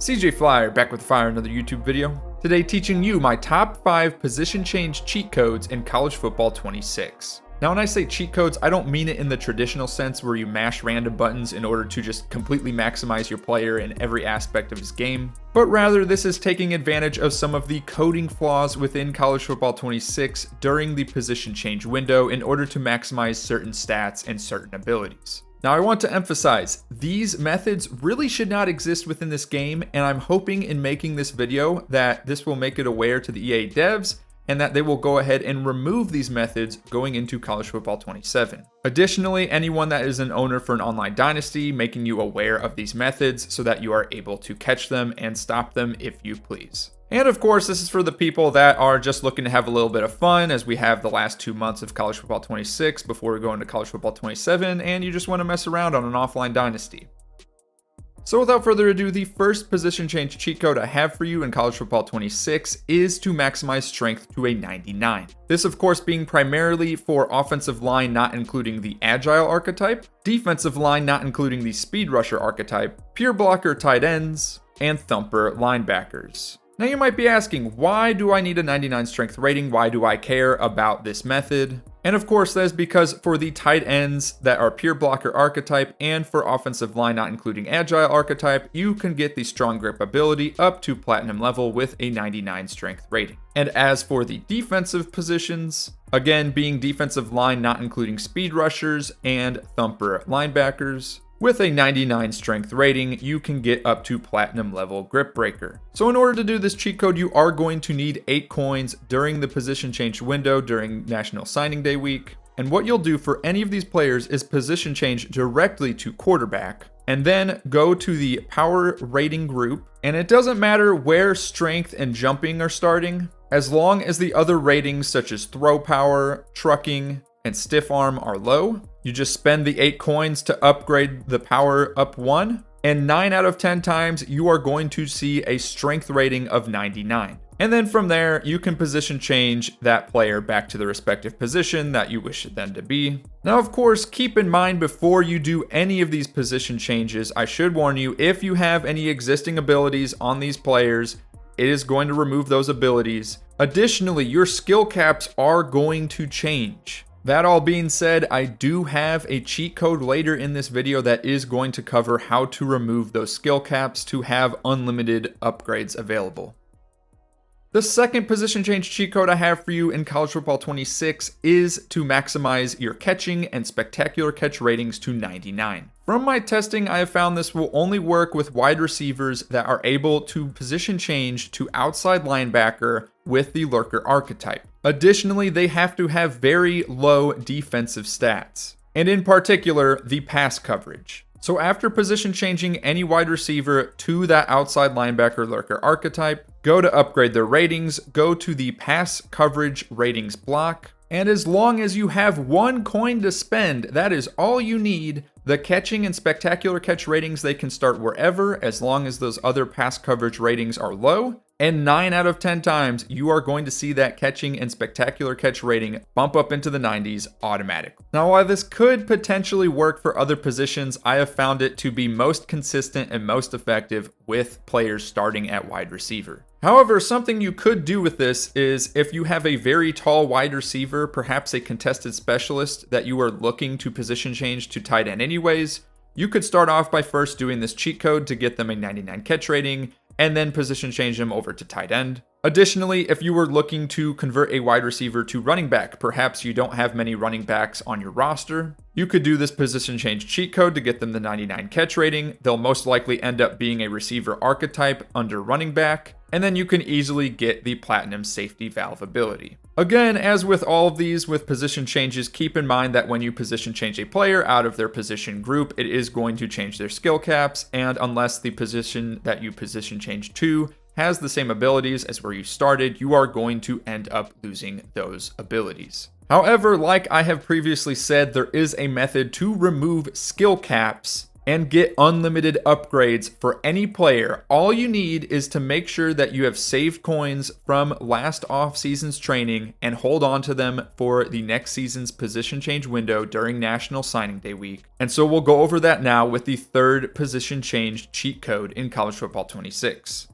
CJ Flyer back with Fire, another YouTube video. Today teaching you my top 5 position change cheat codes in college football 26. Now when I say cheat codes, I don't mean it in the traditional sense where you mash random buttons in order to just completely maximize your player in every aspect of his game, but rather this is taking advantage of some of the coding flaws within college football 26 during the position change window in order to maximize certain stats and certain abilities. Now I want to emphasize, these methods really should not exist within this game, and I'm hoping in making this video that this will make it aware to the EA devs and that they will go ahead and remove these methods going into college football 27. Additionally, anyone that is an owner for an online dynasty, making you aware of these methods so that you are able to catch them and stop them if you please. And of course, this is for the people that are just looking to have a little bit of fun, as we have the last 2 months of college football 26 before we go into college football 27, and you just want to mess around on an offline dynasty. So without further ado, the first position change cheat code I have for you in college football 26 is to maximize strength to a 99. This of course being primarily for offensive line not including the agile archetype, defensive line not including the speed rusher archetype, pure blocker tight ends, and thumper linebackers. Now you might be asking, why do I need a 99 strength rating? Why do I care about this method? And of course, that is because for the tight ends that are pure blocker archetype and for offensive line not including agile archetype, you can get the strong grip ability up to platinum level with a 99 strength rating. And as for the defensive positions, again being defensive line not including speed rushers and thumper linebackers, with a 99 strength rating, you can get up to platinum level grip breaker. So in order to do this cheat code, you are going to need 8 coins during the position change window during National Signing Day week. And what you'll do for any of these players is position change directly to quarterback, and then go to the power rating group. And it doesn't matter where strength and jumping are starting, as long as the other ratings such as throw power, trucking, and stiff arm are low. You just spend the 8 coins to upgrade the power up 1, and 9 out of 10 times you are going to see a strength rating of 99. And then from there, you can position change that player back to the respective position that you wish them to be. Now, of course, keep in mind before you do any of these position changes, I should warn you, if you have any existing abilities on these players, it is going to remove those abilities. Additionally, your skill caps are going to change. That all being said, I do have a cheat code later in this video that is going to cover how to remove those skill caps to have unlimited upgrades available. The second position change cheat code I have for you in college football 26 is to maximize your catching and spectacular catch ratings to 99. From my testing, I have found this will only work with wide receivers that are able to position change to outside linebacker with the lurker archetype. Additionally, they have to have very low defensive stats, and in particular, the pass coverage. So after position changing any wide receiver to that outside linebacker lurker archetype, go to upgrade their ratings, go to the pass coverage ratings block, and as long as you have 1 coin to spend, that is all you need. The catching and spectacular catch ratings, they can start wherever as long as those other pass coverage ratings are low. And 9 out of 10 times, you are going to see that catching and spectacular catch rating bump up into the 90s automatically. Now, while this could potentially work for other positions, I have found it to be most consistent and most effective with players starting at wide receiver. However, something you could do with this is if you have a very tall wide receiver, perhaps a contested specialist that you are looking to position change to tight end anyways, you could start off by first doing this cheat code to get them a 99 catch rating, and then position change them over to tight end. Additionally, if you were looking to convert a wide receiver to running back, perhaps you don't have many running backs on your roster, you could do this position change cheat code to get them the 99 catch rating. They'll most likely end up being a receiver archetype under running back, and then you can easily get the platinum safety valve ability. Again, as with all of these with position changes, keep in mind that when you position change a player out of their position group, it is going to change their skill caps, and unless the position that you position change to has the same abilities as where you started, you are going to end up losing those abilities. However, like I have previously said, there is a method to remove skill caps and get unlimited upgrades for any player. All you need is to make sure that you have saved coins from last offseason's training and hold on to them for the next season's position change window during National Signing Day week. And so we'll go over that now with the third position change cheat code in College Football 26.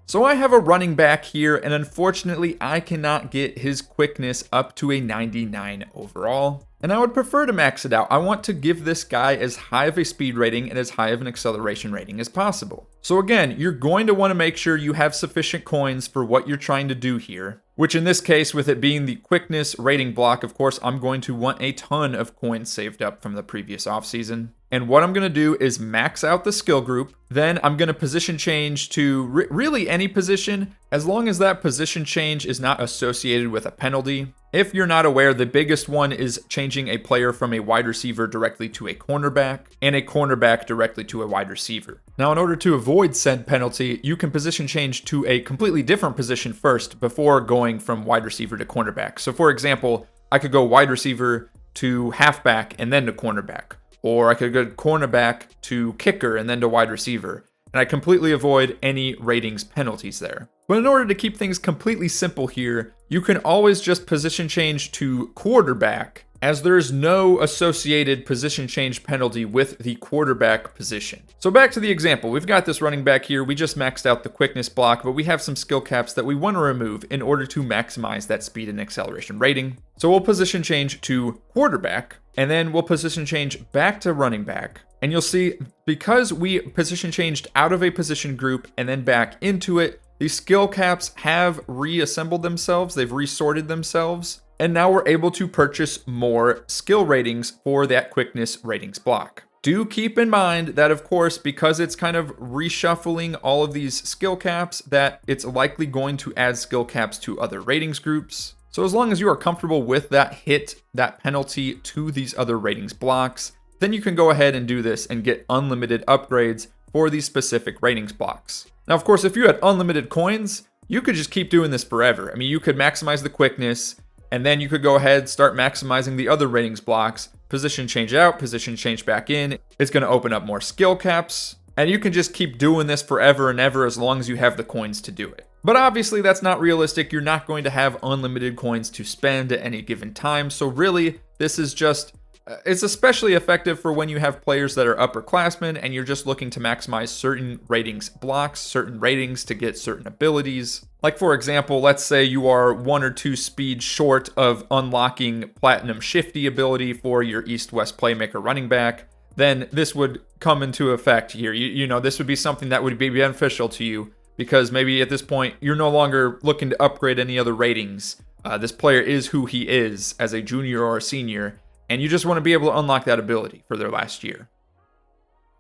So I have a running back here, and unfortunately I cannot get his quickness up to a 99 overall. And I would prefer to max it out. I want to give this guy as high of a speed rating and as high of an acceleration rating as possible. So again, you're going to want to make sure you have sufficient coins for what you're trying to do here, which in this case, with it being the quickness rating block, of course, I'm going to want a ton of coins saved up from the previous offseason. And what I'm going to do is max out the skill group. Then I'm going to position change to really any position, as long as that position change is not associated with a penalty. If you're not aware, the biggest one is changing a player from a wide receiver directly to a cornerback and a cornerback directly to a wide receiver. Now, in order to avoid said penalty, you can position change to a completely different position first before going from wide receiver to cornerback. So for example, I could go wide receiver to halfback and then to cornerback. Or I could go cornerback to kicker and then to wide receiver. And I completely avoid any ratings penalties there. But in order to keep things completely simple here, you can always just position change to quarterback, as there is no associated position change penalty with the quarterback position. So back to the example, we've got this running back here. We just maxed out the quickness block, but we have some skill caps that we want to remove in order to maximize that speed and acceleration rating. So we'll position change to quarterback, and then we'll position change back to running back. And you'll see, because we position changed out of a position group and then back into it, the skill caps have reassembled themselves, they've resorted themselves, and now we're able to purchase more skill ratings for that quickness ratings block. Do keep in mind that, of course, because it's kind of reshuffling all of these skill caps, that it's likely going to add skill caps to other ratings groups. So as long as you are comfortable with that hit, that penalty to these other ratings blocks, then you can go ahead and do this and get unlimited upgrades for these specific ratings blocks. Now, of course, if you had unlimited coins, you could just keep doing this forever. I mean, you could maximize the quickness, and then you could go ahead, start maximizing the other ratings blocks, position change out, position change back in. It's going to open up more skill caps, and you can just keep doing this forever and ever as long as you have the coins to do it. But obviously that's not realistic. You're not going to have unlimited coins to spend at any given time. So really, this is just, it's especially effective for when you have players that are upperclassmen and you're just looking to maximize certain ratings blocks, certain ratings to get certain abilities. Like for example, let's say you are 1 or 2 speed short of unlocking Platinum Shifty ability for your East-West playmaker running back. Then this would come into effect here. You know, this would be something that would be beneficial to you, because maybe at this point you're no longer looking to upgrade any other ratings. This player is who he is as a junior or a senior, and you just want to be able to unlock that ability for their last year.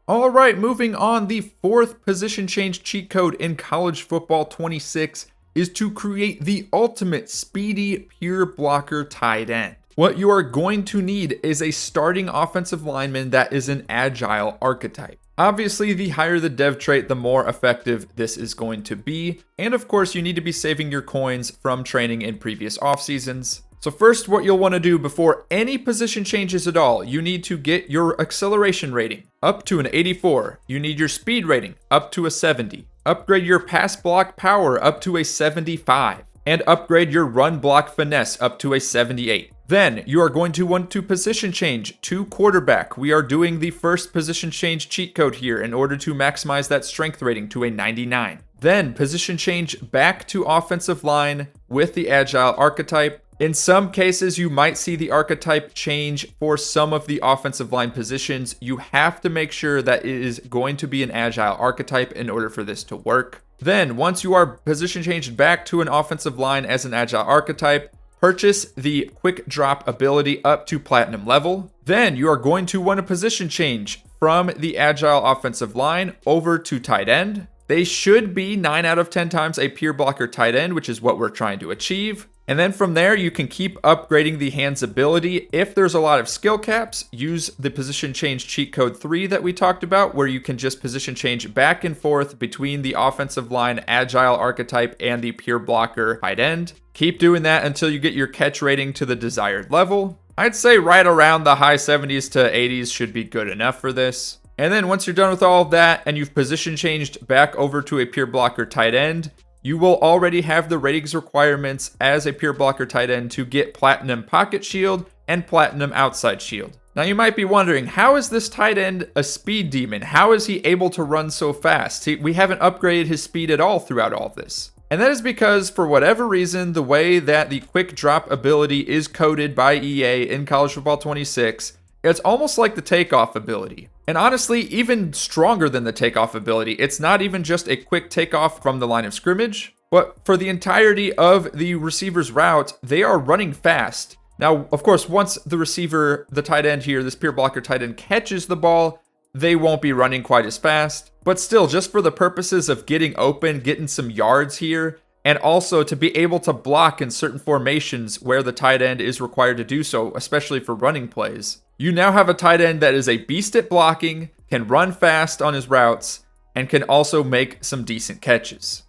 All right, moving on, the fourth position change cheat code in College Football 26 is to create the ultimate speedy pure blocker tight end. What you are going to need is a starting offensive lineman that is an agile archetype. Obviously, the higher the dev trait, the more effective this is going to be. And of course, you need to be saving your coins from training in previous off seasons. So first, what you'll want to do before any position changes at all, you need to get your acceleration rating up to an 84. You need your speed rating up to a 70. Upgrade your pass block power up to a 75. And upgrade your run block finesse up to a 78. Then you are going to want to position change to quarterback. We are doing the first position change cheat code here in order to maximize that strength rating to a 99. Then position change back to offensive line with the agile archetype. In some cases, you might see the archetype change for some of the offensive line positions. You have to make sure that it is going to be an agile archetype in order for this to work. Then, once you are position changed back to an offensive line as an agile archetype, purchase the quick drop ability up to platinum level. Then you are going to want to position change from the agile offensive line over to tight end. They should be 9 out of 10 times a pure blocker tight end, which is what we're trying to achieve. And then from there, you can keep upgrading the hands ability. If there's a lot of skill caps, use the position change cheat code 3 that we talked about, where you can just position change back and forth between the offensive line agile archetype and the pure blocker tight end. Keep doing that until you get your catch rating to the desired level. I'd say right around the high 70s to 80s should be good enough for this. And then once you're done with all of that and you've position changed back over to a pure blocker tight end, you will already have the ratings requirements as a pure blocker tight end to get platinum pocket shield and platinum outside shield. Now you might be wondering, how is this tight end a speed demon? How is he able to run so fast? We haven't upgraded his speed at all throughout all of this. And that is because, for whatever reason, the way that the quick drop ability is coded by EA in College Football 26, it's almost like the takeoff ability. And honestly, even stronger than the takeoff ability. It's not even just a quick takeoff from the line of scrimmage, but for the entirety of the receiver's route, they are running fast. Now, of course, once the receiver, the tight end here, this pure blocker tight end catches the ball, they won't be running quite as fast. But still, just for the purposes of getting open, getting some yards here, and also to be able to block in certain formations where the tight end is required to do so, especially for running plays, you now have a tight end that is a beast at blocking, can run fast on his routes, and can also make some decent catches.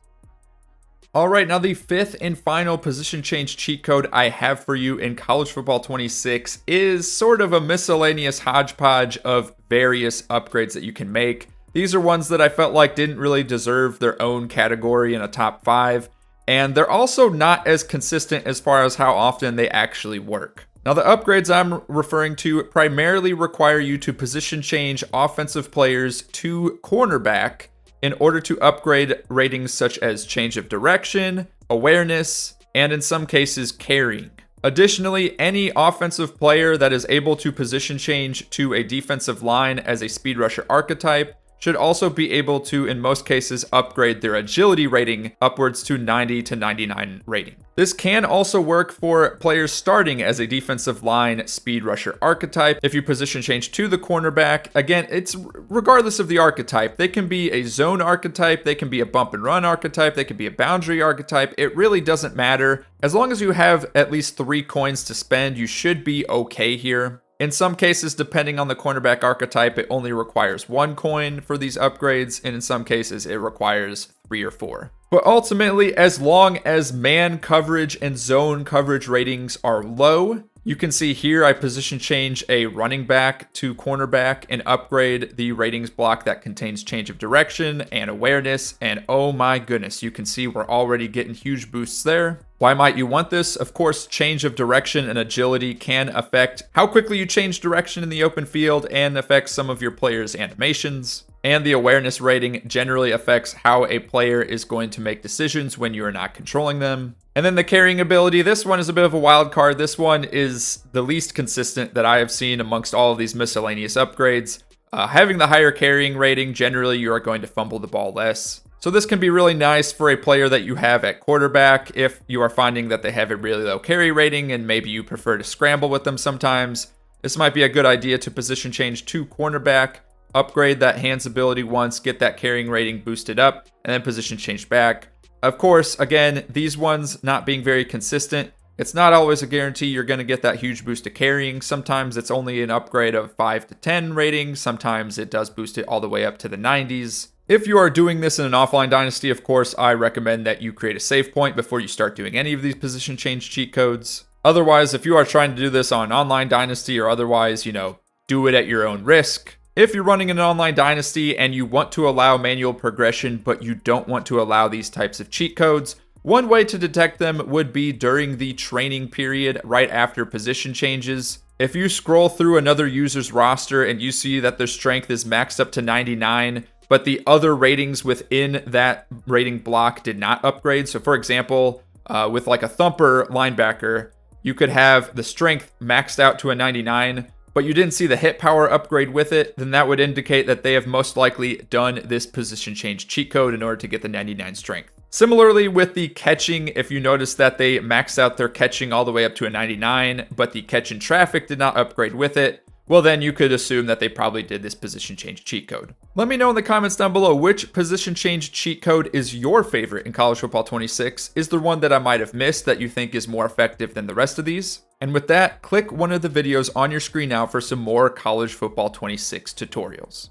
All right, now the fifth and final position change cheat code I have for you in College Football 26 is sort of a miscellaneous hodgepodge of various upgrades that you can make. These are ones that I felt like didn't really deserve their own category in a top 5, and they're also not as consistent as far as how often they actually work. Now, the upgrades I'm referring to primarily require you to position change offensive players to cornerback in order to upgrade ratings such as change of direction, awareness, and in some cases, carrying. Additionally, any offensive player that is able to position change to a defensive line as a speed rusher archetype should also be able to, in most cases, upgrade their agility rating upwards to 90 to 99 rating. This can also work for players starting as a defensive line speed rusher archetype. If you position change to the cornerback, again, it's regardless of the archetype. They can be a zone archetype, they can be a bump and run archetype, they can be a boundary archetype. It really doesn't matter. As long as you have at least 3 coins to spend, you should be okay here. In some cases, depending on the cornerback archetype, it only requires 1 coin for these upgrades, and in some cases, it requires 3 or 4. But ultimately, as long as man coverage and zone coverage ratings are low, you can see here I position change a running back to cornerback and upgrade the ratings block that contains change of direction and awareness. And oh my goodness, you can see we're already getting huge boosts there. Why might you want this? Of course, change of direction and agility can affect how quickly you change direction in the open field and affect some of your players' animations. And the awareness rating generally affects how a player is going to make decisions when you are not controlling them. And then the carrying ability, this one is a bit of a wild card. This one is the least consistent that I have seen amongst all of these miscellaneous upgrades. Having the higher carrying rating, generally you are going to fumble the ball less. So this can be really nice for a player that you have at quarterback if you are finding that they have a really low carry rating and maybe you prefer to scramble with them sometimes. This might be a good idea to position change to cornerback, upgrade that hands ability once, get that carrying rating boosted up, and then position change back. Of course, again, these ones not being very consistent, it's not always a guarantee you're going to get that huge boost to carrying. Sometimes it's only an upgrade of 5 to 10 rating. Sometimes it does boost it all the way up to the 90s. If you are doing this in an offline dynasty, of course, I recommend that you create a save point before you start doing any of these position change cheat codes. Otherwise, if you are trying to do this on online dynasty or otherwise, do it at your own risk. If you're running an online dynasty and you want to allow manual progression, but you don't want to allow these types of cheat codes, one way to detect them would be during the training period right after position changes. If you scroll through another user's roster and you see that their strength is maxed up to 99, but the other ratings within that rating block did not upgrade. So for example, with like a thumper linebacker, you could have the strength maxed out to a 99, but you didn't see the hit power upgrade with it, then that would indicate that they have most likely done this position change cheat code in order to get the 99 strength. Similarly with the catching, if you notice that they maxed out their catching all the way up to a 99, but the catch in traffic did not upgrade with it, well then you could assume that they probably did this position change cheat code. Let me know in the comments down below which position change cheat code is your favorite in College Football 26. Is there one that I might have missed that you think is more effective than the rest of these? And with that, click one of the videos on your screen now for some more College Football 26 tutorials.